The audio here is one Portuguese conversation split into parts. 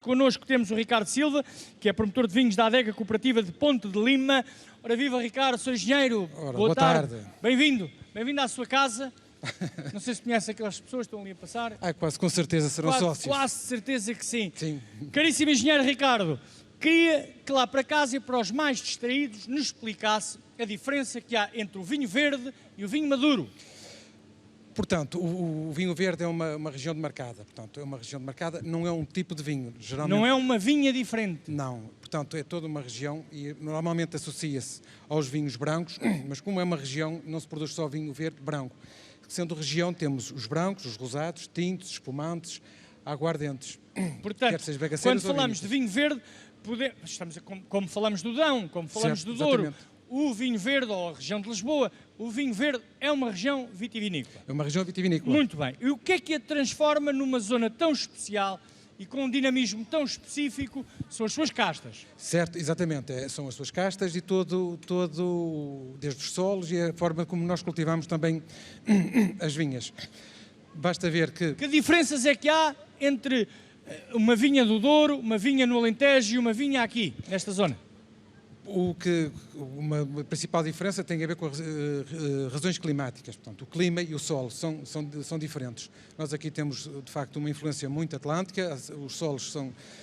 Connosco temos o Ricardo Silva, que é promotor de vinhos da Adega Cooperativa de Ponte de Lima. Ora, viva Ricardo, sou engenheiro. Ora, boa tarde. Bem-vindo. Bem-vindo à sua casa. Não sei se conhece aquelas pessoas que estão ali a passar. Quase com certeza serão sócios. Quase certeza que sim. Sim. Caríssimo engenheiro Ricardo, queria que lá para casa e para os mais distraídos nos explicasse a diferença que há entre o vinho verde e o vinho maduro. Portanto, o vinho verde é uma região demarcada. Portanto, é uma região demarcada, não é um tipo de vinho. Geralmente, não é uma vinha diferente. Não. Portanto, é toda uma região e normalmente associa-se aos vinhos brancos, mas como é uma região, não se produz só vinho verde branco. Sendo região, temos os brancos, os rosados, tintos, espumantes, aguardentes. Portanto, quando falamos de vinho verde, como falamos do Dão, como falamos do Douro, exatamente. O vinho verde, ou a região de Lisboa, o vinho verde é uma região vitivinícola. É uma região vitivinícola. Muito bem. E o que é que a transforma numa zona tão especial e com um dinamismo tão específico? São as suas castas. Certo, exatamente. São as suas castas e todo, desde os solos e a forma como nós cultivamos também as vinhas. Basta ver que... Que diferenças é que há entre uma vinha do Douro, uma vinha no Alentejo e uma vinha aqui, nesta zona? Uma principal diferença tem a ver com razões climáticas. Portanto, o clima e o solo são diferentes. Nós aqui temos, de facto, uma influência muito atlântica, os solos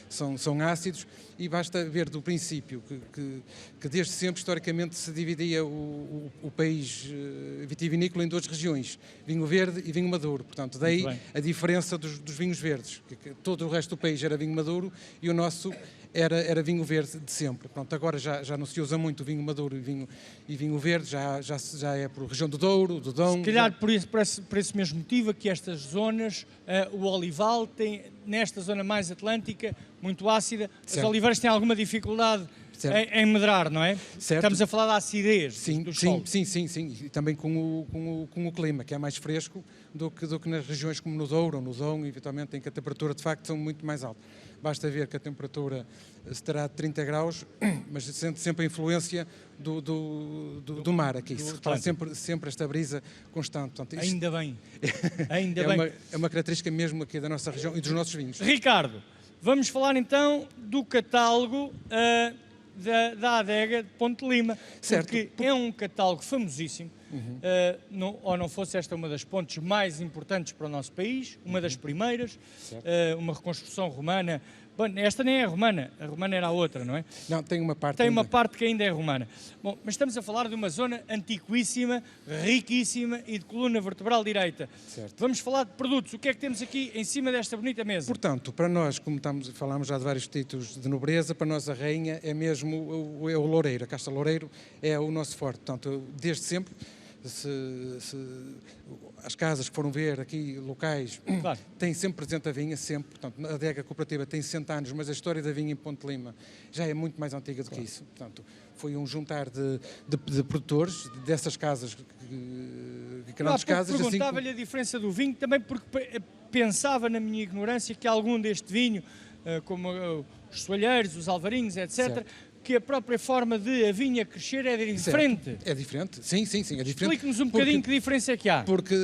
são ácidos e basta ver do princípio que desde sempre, historicamente, se dividia o país vitivinícola em duas regiões, vinho verde e vinho maduro. Portanto, daí a diferença dos vinhos verdes. Que todo o resto do país era vinho maduro e o nosso era vinho verde de sempre. Pronto, agora já não se usa muito vinho maduro e vinho verde, já é por região do Douro, do Dão. Se calhar por esse mesmo motivo que estas zonas, o olival tem, nesta zona mais atlântica, muito ácida, certo. Os oliveiros têm alguma dificuldade em medrar, não é? Certo. Estamos a falar da acidez dos solos. Sim. E também com o clima, que é mais fresco do que nas regiões como no Douro ou no Dão, eventualmente, em que a temperatura, de facto, são muito mais alta. Basta ver que a temperatura estará de 30 graus, mas sente sempre a influência do mar aqui. Se repara sempre esta brisa constante. Portanto, ainda bem. É uma característica mesmo aqui da nossa região e dos nossos vinhos. Ricardo, vamos falar então do catálogo da Adega de Ponte de Lima. Certo. Porque é um catálogo famosíssimo. Ou não fosse esta uma das pontes mais importantes para o nosso país, uma das primeiras, uma reconstrução romana. Bom, esta nem é romana, a romana era a outra, não é? Não, tem uma parte uma parte que ainda é romana. Bom, mas estamos a falar de uma zona antiquíssima, riquíssima e de coluna vertebral direita. Certo. Vamos falar de produtos. O que é que temos aqui em cima desta bonita mesa? Portanto, para nós, como falámos já de vários títulos de nobreza, para nós a rainha é mesmo o loureiro, a casta loureiro é o nosso forte. Portanto, desde sempre, as casas que foram ver aqui, locais, têm sempre presente a vinha, sempre. Portanto, a Adega Cooperativa tem 100 anos, mas a história da vinha em Ponte de Lima já é muito mais antiga do que isso. Portanto, foi um juntar de produtores dessas casas, grandes casas. Perguntava-lhe a diferença do vinho, também porque pensava na minha ignorância que algum deste vinho, como os soalheiros, os alvarinhos, etc., certo. Que a própria forma de a vinha crescer é diferente. Certo. É diferente, sim, é diferente. Explique-nos um bocadinho que diferença é que há. Porque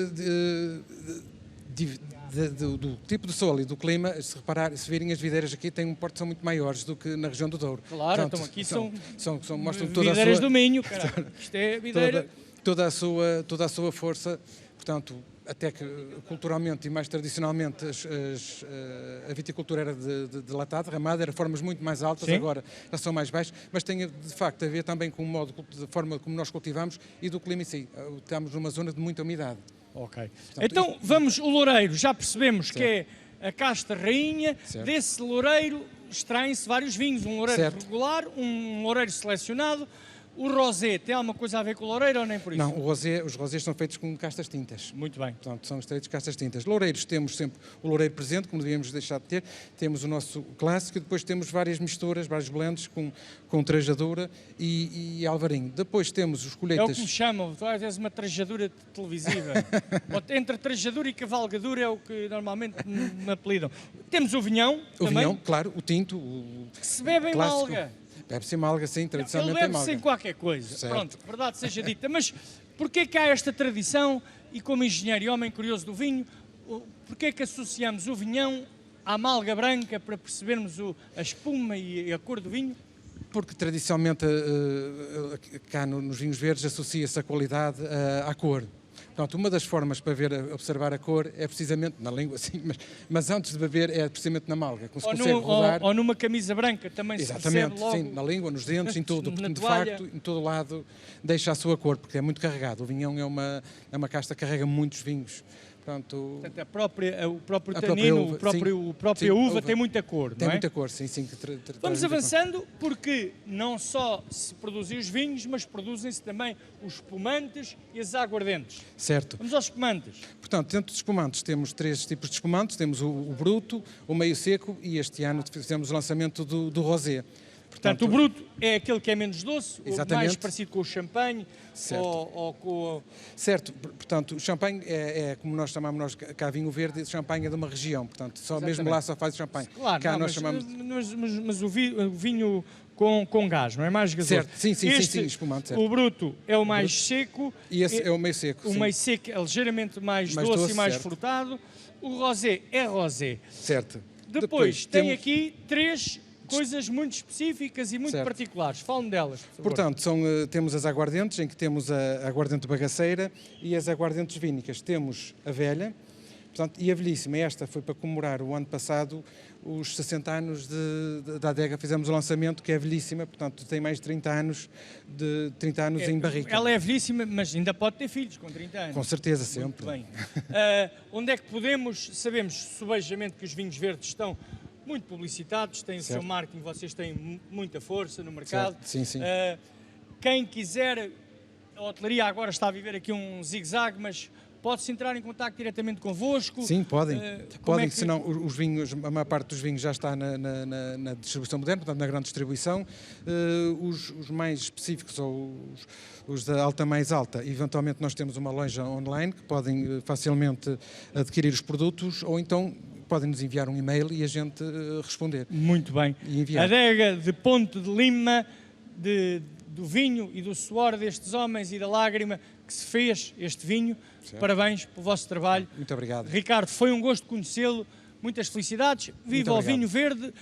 do tipo de solo e do clima, se virem as videiras aqui, têm são muito maiores do que na região do Douro. Claro, então aqui mostram toda videiras do Minho, caramba. Isto é videira. Toda a sua força, portanto, até que culturalmente e mais tradicionalmente a viticultura era de latado, ramada, eram formas muito mais altas, sim. Agora já são mais baixas, mas tem de facto a ver também com o modo, da forma como nós cultivamos e do clima em si. Estamos numa zona de muita umidade. Ok. Portanto, então vamos, o loureiro, já percebemos certo. Que é a casta rainha, certo. Desse loureiro extraem-se vários vinhos, um loureiro certo. Regular, um loureiro selecionado. O rosé tem alguma coisa a ver com o loureiro ou nem por isso? Não, os rosés são feitos com castas tintas. Muito bem. Portanto, são extraídos de castas tintas. Loureiros, temos sempre o loureiro presente, como devíamos deixar de ter. Temos o nosso clássico e depois temos várias misturas, vários blends com trajadura e alvarinho. Depois temos os colheitas... É o que me chamam, tu és uma trajadura televisiva. Entre trajadura e cavalgadura é o que normalmente me apelidam. Temos o vinhão também. O vinhão, claro, o tinto, que se bebe em malga. Bebe-se malga, sim, tradicionalmente é malga. Ele bebe-se em qualquer coisa, certo. Pronto, verdade seja dita. Mas porquê que há esta tradição, e como engenheiro e homem curioso do vinho, porquê que associamos o vinhão à malga branca para percebermos a espuma e a cor do vinho? Porque tradicionalmente cá nos vinhos verdes associa-se a qualidade à cor. Portanto, uma das formas para observar a cor é precisamente na língua, sim, mas antes de beber é precisamente na malga, como se consegue rodar. Ou numa camisa branca também. Exatamente, se percebe logo. sim, na língua, nos dentes, em tudo. Porque, Na de toalha. facto, em todo lado deixa a sua cor, porque é muito carregado. O vinhão é uma casta que carrega muitos vinhos. Portanto, o próprio tanino, a própria uva tem muita cor, tem não é? muita cor, sim. Vamos avançando, porque não só se produzem os vinhos, mas produzem-se também os espumantes e as aguardentes. Certo. Vamos aos espumantes. Portanto, dentro dos espumantes temos 3 tipos de espumantes. Temos o bruto, o meio seco e este ano fizemos o lançamento do rosé. Portanto, o bruto é aquele que é menos doce, mais parecido com o champanhe ou com... Certo, portanto, o champanhe é como nós chamamos cá vinho verde, champanhe é de uma região, portanto, só mesmo lá só faz o champanhe. Claro, cá não, nós mas o vinho com gás, não é mais gasoso. Certo, sim, espumante, certo. O bruto é o mais seco. E esse é o meio seco. O meio seco é ligeiramente mais doce e mais certo. Frutado. O rosé é rosé. Certo. Depois tem aqui 3 coisas muito específicas e muito particulares. Fale-me delas, por favor. Portanto, temos as aguardentes, em que temos a aguardente bagaceira e as aguardentes vínicas. Temos a velha, portanto, e a velhíssima. Esta foi para comemorar o ano passado os 60 anos da adega. Fizemos o lançamento, que é velhíssima, portanto, tem mais de 30 anos, em barrica. Ela é velhíssima, mas ainda pode ter filhos com 30 anos. Com certeza, sempre. Muito bem. Onde é que sabemos subejamente que os vinhos verdes estão muito publicitados, têm o seu marketing, vocês têm muita força no mercado. Certo. Sim. Quem quiser, a hotelaria agora está a viver aqui um zigue-zague, mas pode-se entrar em contato diretamente convosco? Sim, podem, senão os vinhos, a maior parte dos vinhos já está na distribuição moderna, portanto na grande distribuição. Os mais específicos, ou os da alta mais alta, eventualmente nós temos uma loja online que podem facilmente adquirir os produtos, ou então podem nos enviar um e-mail e a gente responder. Muito bem. Adega de Ponte de Lima, do vinho e do suor destes homens e da lágrima que se fez este vinho. Certo. Parabéns pelo vosso trabalho. Muito obrigado. Ricardo, foi um gosto conhecê-lo. Muitas felicidades. Viva o vinho verde,